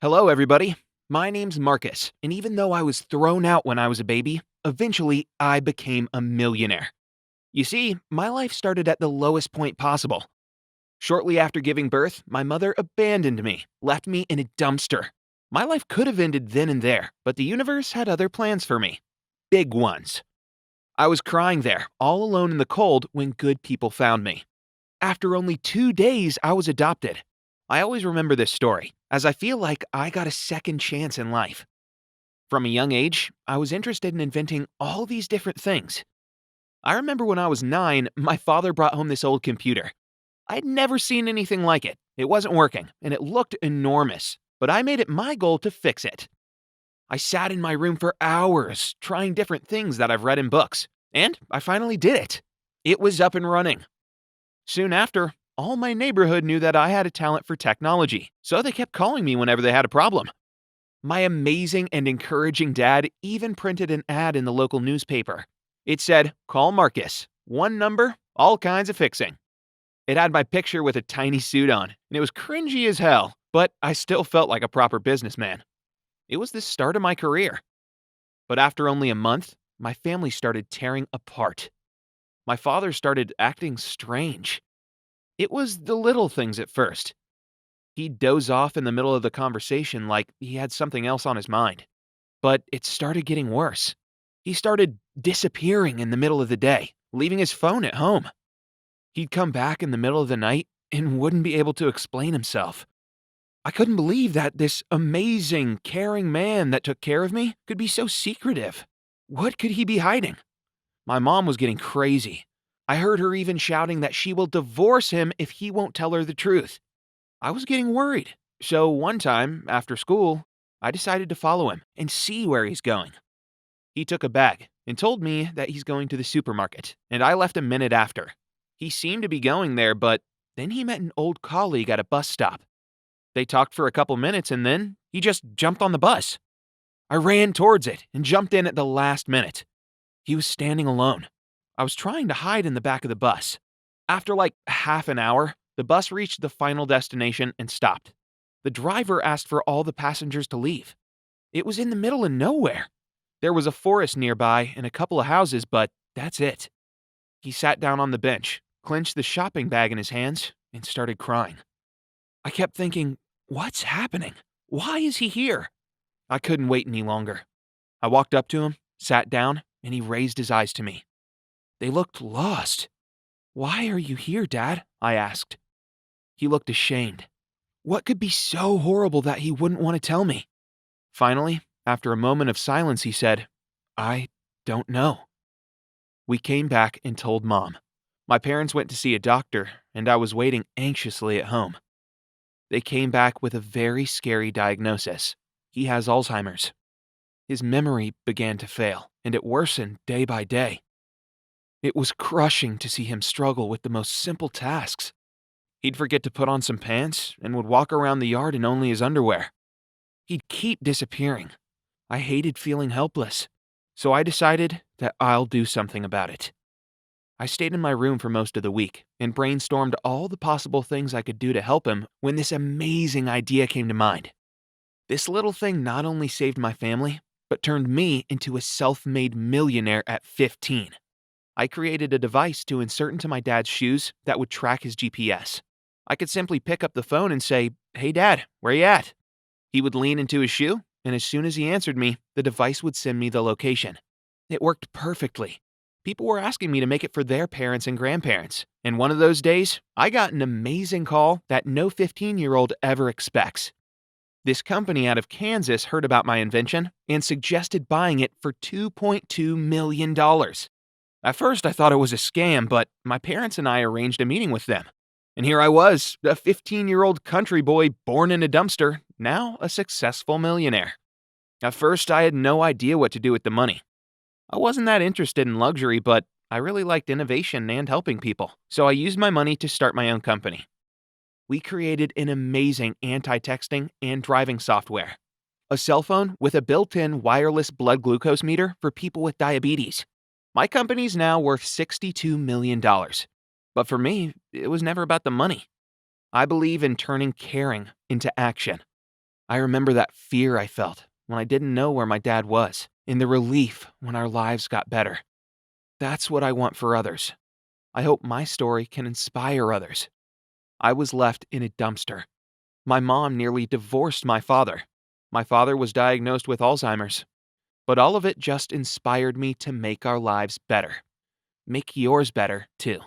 Hello, everybody. My name's Marcus, and even though I was thrown out when I was a baby, eventually I became a millionaire. You see, my life started at the lowest point possible. Shortly after giving birth, my mother abandoned me, left me in a dumpster. My life could have ended then and there, but the universe had other plans for me. Big ones. I was crying there, all alone in the cold, when good people found me. After only 2 days, I was adopted. I always remember this story, as I feel like I got a second chance in life. From a young age, I was interested in inventing all these different things. I remember when I was 9, my father brought home this old computer. I'd never seen anything like it. It wasn't working, and it looked enormous, but I made it my goal to fix it. I sat in my room for hours, trying different things that I've read in books, and I finally did it. It was up and running. Soon after, all my neighborhood knew that I had a talent for technology, so they kept calling me whenever they had a problem. My amazing and encouraging dad even printed an ad in the local newspaper. It said, "Call Marcus. One number, all kinds of fixing." It had my picture with a tiny suit on, and it was cringy as hell, but I still felt like a proper businessman. It was the start of my career. But after only a month, my family started tearing apart. My father started acting strange. It was the little things at first. He'd doze off in the middle of the conversation like he had something else on his mind. But it started getting worse. He started disappearing in the middle of the day, leaving his phone at home. He'd come back in the middle of the night and wouldn't be able to explain himself. I couldn't believe that this amazing, caring man that took care of me could be so secretive. What could he be hiding? My mom was getting crazy. I heard her even shouting that she will divorce him if he won't tell her the truth. I was getting worried. So one time, after school, I decided to follow him and see where he's going. He took a bag and told me that he's going to the supermarket, and I left a minute after. He seemed to be going there, but then he met an old colleague at a bus stop. They talked for a couple minutes and then he just jumped on the bus. I ran towards it and jumped in at the last minute. He was standing alone. I was trying to hide in the back of the bus. After like half an hour, the bus reached the final destination and stopped. The driver asked for all the passengers to leave. It was in the middle of nowhere. There was a forest nearby and a couple of houses, but that's it. He sat down on the bench, clenched the shopping bag in his hands, and started crying. I kept thinking, what's happening? Why is he here? I couldn't wait any longer. I walked up to him, sat down, and he raised his eyes to me. They looked lost. "Why are you here, Dad?" I asked. He looked ashamed. What could be so horrible that he wouldn't want to tell me? Finally, after a moment of silence, he said, "I don't know." We came back and told Mom. My parents went to see a doctor, and I was waiting anxiously at home. They came back with a very scary diagnosis. He has Alzheimer's. His memory began to fail, and it worsened day by day. It was crushing to see him struggle with the most simple tasks. He'd forget to put on some pants and would walk around the yard in only his underwear. He'd keep disappearing. I hated feeling helpless, so I decided that I'll do something about it. I stayed in my room for most of the week and brainstormed all the possible things I could do to help him when this amazing idea came to mind. This little thing not only saved my family, but turned me into a self-made millionaire at 15. I created a device to insert into my dad's shoes that would track his GPS. I could simply pick up the phone and say, "Hey Dad, where you at?" He would lean into his shoe, and as soon as he answered me, the device would send me the location. It worked perfectly. People were asking me to make it for their parents and grandparents, and one of those days, I got an amazing call that no 15-year-old ever expects. This company out of Kansas heard about my invention and suggested buying it for $2.2 million. At first, I thought it was a scam, but my parents and I arranged a meeting with them. And here I was, a 15-year-old country boy born in a dumpster, now a successful millionaire. At first, I had no idea what to do with the money. I wasn't that interested in luxury, but I really liked innovation and helping people, so I used my money to start my own company. We created an amazing anti-texting and driving software. A cell phone with a built-in wireless blood glucose meter for people with diabetes. My company's now worth $62 million. But for me, it was never about the money. I believe in turning caring into action. I remember that fear I felt when I didn't know where my dad was, and the relief when our lives got better. That's what I want for others. I hope my story can inspire others. I was left in a dumpster. My mom nearly divorced my father. My father was diagnosed with Alzheimer's. But all of it just inspired me to make our lives better. Make yours better, too.